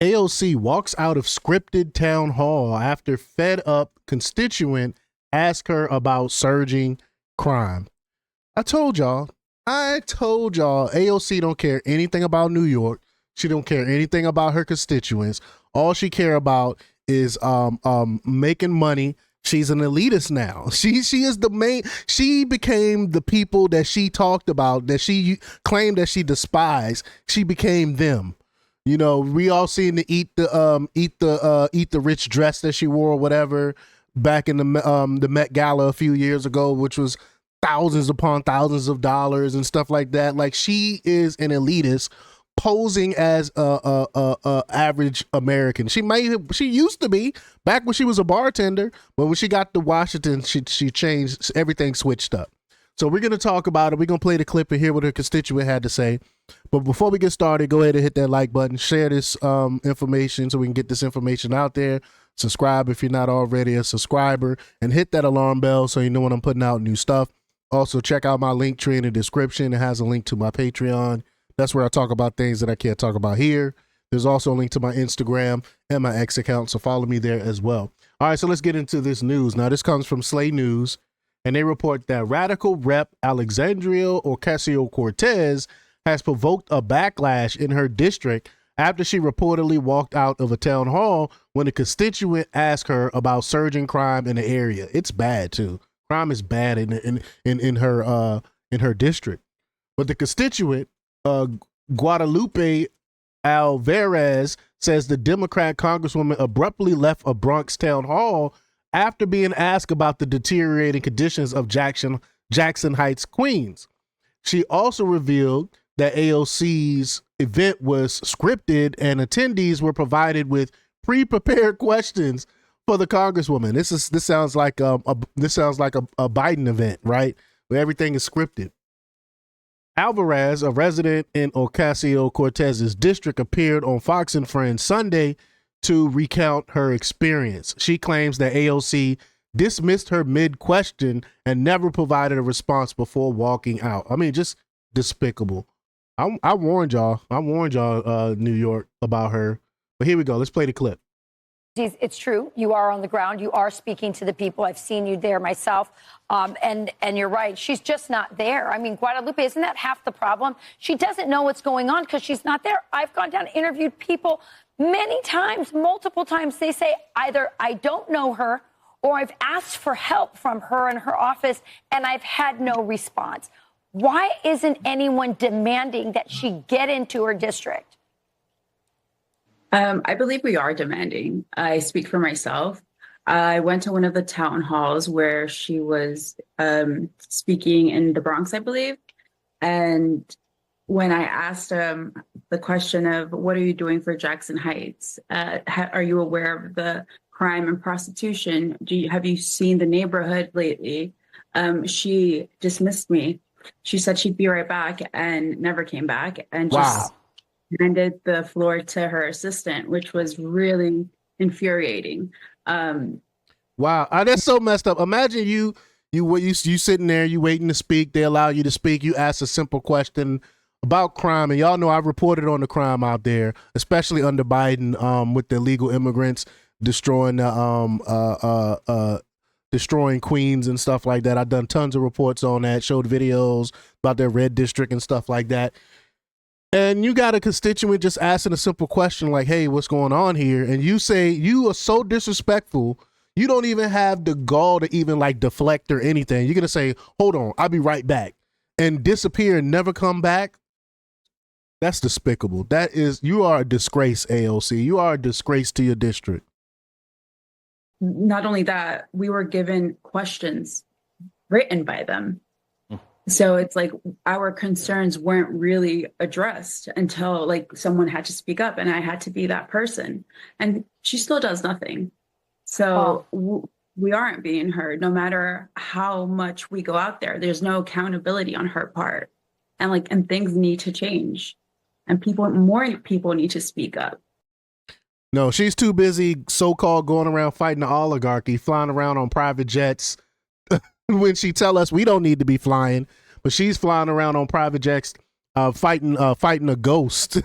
AOC walks out of scripted town hall after fed up constituent asked her about surging crime. I told y'all, AOC don't care anything about New York. She don't care anything about her constituents. All she care about is making money. She's an elitist now. She is the main. She became the people that she talked about, that she claimed that she despised. She became them. You know, we all seen the eat the rich dress that she wore or whatever back in the Met Gala a few years ago, which was thousands upon thousands of dollars and stuff like that. Like, she is an elitist posing as a average American. She used to be back when she was a bartender, but when she got to Washington, she changed, everything switched up. So we're going to talk about it. We're going to play the clip and hear what her constituent had to say. But before we get started, go ahead and hit that like button, share this information so we can get this information out there. Subscribe if you're not already a subscriber, and hit that alarm bell so you know when I'm putting out new stuff. Also, check out my link tree in the description. It has a link to my Patreon. That's where I talk about things that I can't talk about here. There's also a link to my Instagram and my X account, so follow me there as well. All right, so let's get into this news. Now, this comes from Slay News, and they report that radical rep Alexandria Ocasio-Cortez has provoked a backlash in her district after she reportedly walked out of a town hall when a constituent asked her about surging crime in the area. It's bad too. Crime is bad in her district. But the constituent, Guadalupe Alvarez, says the Democrat congresswoman abruptly left a Bronx town hall after being asked about the deteriorating conditions of Jackson Heights, Queens. She also revealed that AOC's event was scripted and attendees were provided with pre-prepared questions for the congresswoman. This sounds like a Biden event, right? Where everything is scripted. Alvarez, a resident in Ocasio-Cortez's district, appeared on Fox and Friends Sunday to recount her experience. She claims that AOC dismissed her mid-question and never provided a response before walking out. I mean, just despicable. I warned y'all. New York, about her. But here we go. Let's play the clip. It's true. You are on the ground. You are speaking to the people. I've seen you there myself. And you're right. She's just not there. I mean, Guadalupe, isn't that half the problem? She doesn't know what's going on because she's not there. I've gone down and interviewed people many times, multiple times. They say either I don't know her or I've asked for help from her in her office and I've had no response. Why isn't anyone demanding that she get into her district? I believe we are demanding. I speak for myself. I went to one of the town halls where she was speaking in the Bronx, I believe. And when I asked the question of what are you doing for Jackson Heights? Are you aware of the crime and prostitution? Have you seen the neighborhood lately? She dismissed me. She said she'd be right back and never came back, and just handed the floor to her assistant, which was really infuriating. Wow, that's so messed up. Imagine you sitting there, you waiting to speak. They allow you to speak. You ask a simple question about crime, and y'all know I've reported on the crime out there, especially under Biden, with the illegal immigrants destroying destroying Queens and stuff like that. I've done tons of reports on that, showed videos about their red district and stuff like that. And you got a constituent just asking a simple question like, hey, what's going on here? And you say you are so disrespectful. You don't even have the gall to even like deflect or anything. You're going to say, hold on, I'll be right back, and disappear and never come back. That's despicable. You are a disgrace, AOC. You are a disgrace to your district. Not only that, we were given questions written by them. So it's like our concerns weren't really addressed until like someone had to speak up, and I had to be that person. And she still does nothing. So we aren't being heard no matter how much we go out there. There's no accountability on her part. And things need to change. And more people need to speak up. No, she's too busy so-called going around fighting the oligarchy, flying around on private jets when she tell us we don't need to be flying, but she's flying around on private jets, fighting a ghost.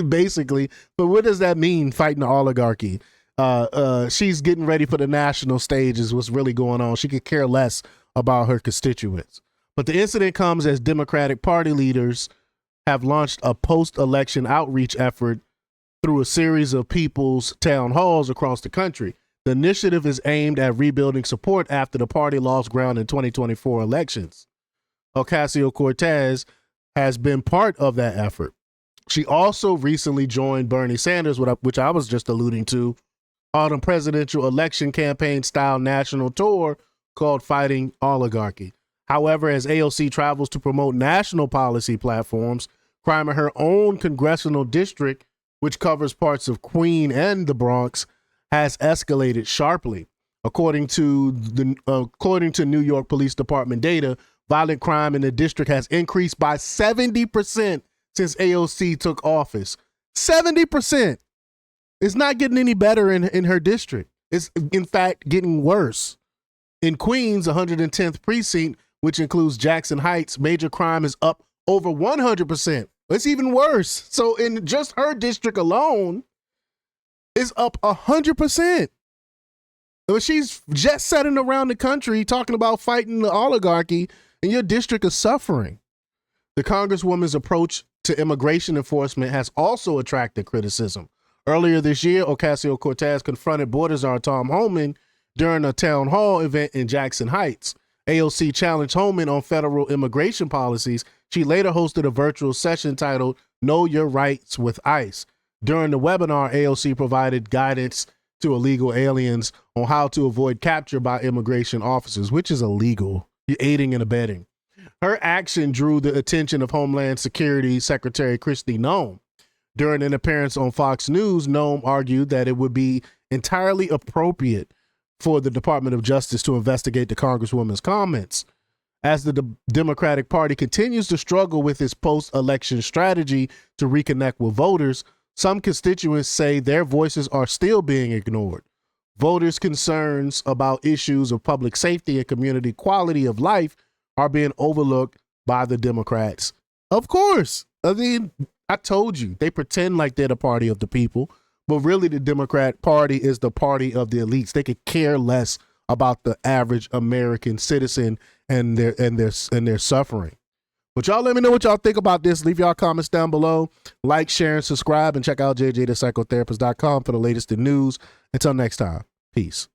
basically. But what does that mean, fighting the oligarchy? She's getting ready for the national stage is what's really going on. She could care less about her constituents. But the incident comes as Democratic Party leaders have launched a post-election outreach effort through a series of people's town halls across the country. The initiative is aimed at rebuilding support after the party lost ground in 2024 elections. Ocasio-Cortez has been part of that effort. She also recently joined Bernie Sanders, which I was just alluding to, on a presidential election campaign style national tour called Fighting Oligarchy. However, as AOC travels to promote national policy platforms, crime in her own congressional district, which covers parts of Queens and the Bronx, has escalated sharply. According to New York Police Department data, violent crime in the district has increased by 70% since AOC took office. 70%. It's not getting any better in her district. It's, in fact, getting worse. In Queens, 110th precinct, which includes Jackson Heights, major crime is up over 100%. It's even worse. So in just her district alone, it's up 100%. But she's jet setting around the country talking about fighting the oligarchy, and your district is suffering. The Congresswoman's approach to immigration enforcement has also attracted criticism. Earlier this year, Ocasio-Cortez confronted Border Czar Tom Homan during a town hall event in Jackson Heights. AOC challenged Homan on federal immigration policies. She later hosted a virtual session titled Know Your Rights with ICE. During the webinar, AOC provided guidance to illegal aliens on how to avoid capture by immigration officers, which is illegal. You're aiding and abetting. Her action drew the attention of Homeland Security Secretary Kristi Noem. During an appearance on Fox News, Noem argued that it would be entirely appropriate for the Department of Justice to investigate the Congresswoman's comments. As the Democratic Party continues to struggle with its post-election strategy to reconnect with voters, some constituents say their voices are still being ignored. Voters' concerns about issues of public safety and community quality of life are being overlooked by the Democrats. Of course. I mean, I told you, they pretend like they're the party of the people, but really the Democrat Party is the party of the elites. They could care less about the average American citizen and their suffering. But y'all let me know what y'all think about this. Leave y'all comments down below. Like, share, and subscribe, and check out jjthepsychotherapist.com for the latest in news. Until next time, peace.